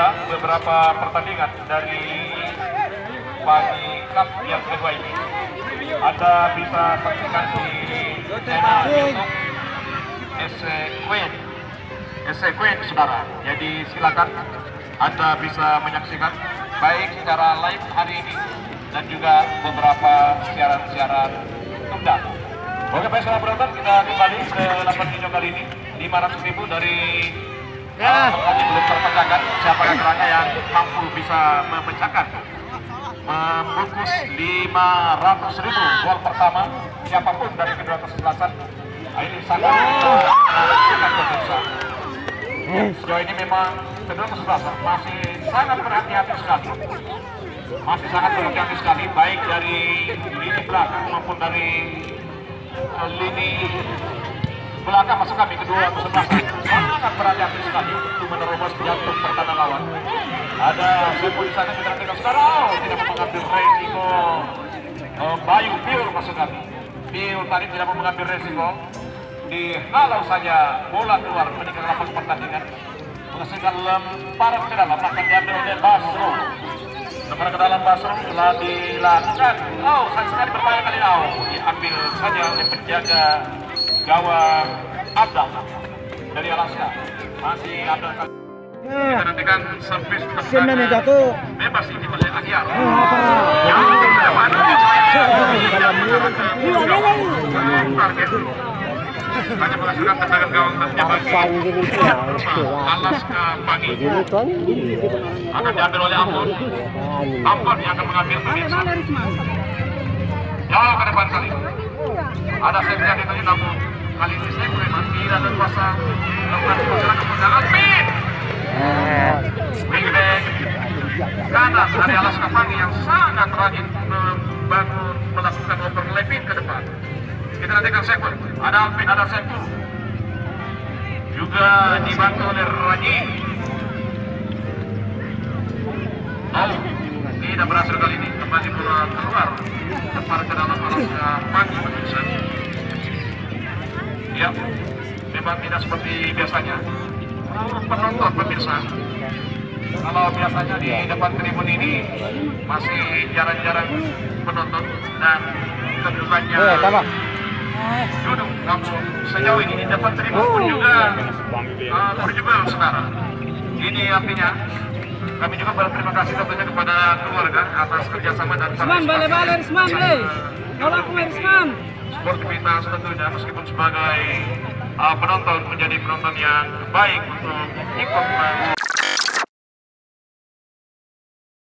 juga beberapa pertandingan dari pagi cup yang kedua ini. Anda bisa saksikan di channel YouTube SC Queen saudara. Jadi silakan Anda bisa menyaksikan baik secara live hari ini dan juga beberapa siaran-siaran tunda. Oke baik saudara penonton, kita kembali ke 8 video kali ini. 500.000 dari pertandingan belum terpecahkan. Siapa kerannya yang mampu bisa memecahkan, membungkus 500.000 gol pertama siapapun dari kedua kesebelasan. Ini sangat menentukan pemirsa. Sejauh ini memang kedua kesebelasan masih sangat berhati-hati sekali. Masih sangat berhati-hati sekali, baik dari lini belakang maupun dari lini belakang masuk kami kedua kesebelasan. Sangat berhati-hati sekali untuk menerobos jantung pertahanan lawan. Ada Sepo di sana kita nantikan sekarang tidak mau mengambil resiko. Bayu Piur masuk kami. Piur tadi tidak mau mengambil resiko. Dihalau saja bola keluar meninggalkan lapangan pertandingan. Menghasilkan lemparan ke dalam akan diambil oleh Basro. Lemparan ke dalam Basro telah dilakukan. Sayang sekali berbahaya kali ini. Diambil saja oleh penjaga gawang Abdal dari Alaska. Masih Abdal kali. Kita nantikan servis jatuh bebas ini oleh Ahyar. Hanya menghasilkan tendangan gawang tentunya bagi Alaska pagi. Akan diambil oleh Ambon. Ambon yang akan mengambil pemirsa. Jauh ke depan kali. Ada Sepia di tadi, namun kali ini saya memang tidak berkuasa melakukan perjalanan kemudian Pin. Wingback kanan dari Alaska Pagi yang sangat rajin membangun melakukan overlapping ke depan. Kita nantikan Sepul, ada Alvin, ada Sepul juga dibantu oleh Raji. Tidak berhasil kali ini, kembali bola keluar tepat ke dalam Alaska Pagi pemirsa. Ya, memang tidak seperti biasanya. Penonton pemirsa, kalau biasanya di depan tribun ini masih jarang-jarang penonton dan kedudukannya duduk, namun sejauh ini di depan tribun pun juga berjubel saudara. Ini artinya kami juga berterima kasih tentunya kepada keluarga atas kerjasama dan sportivitas tentunya, meskipun sebagai penonton menjadi penonton yang baik untuk ikut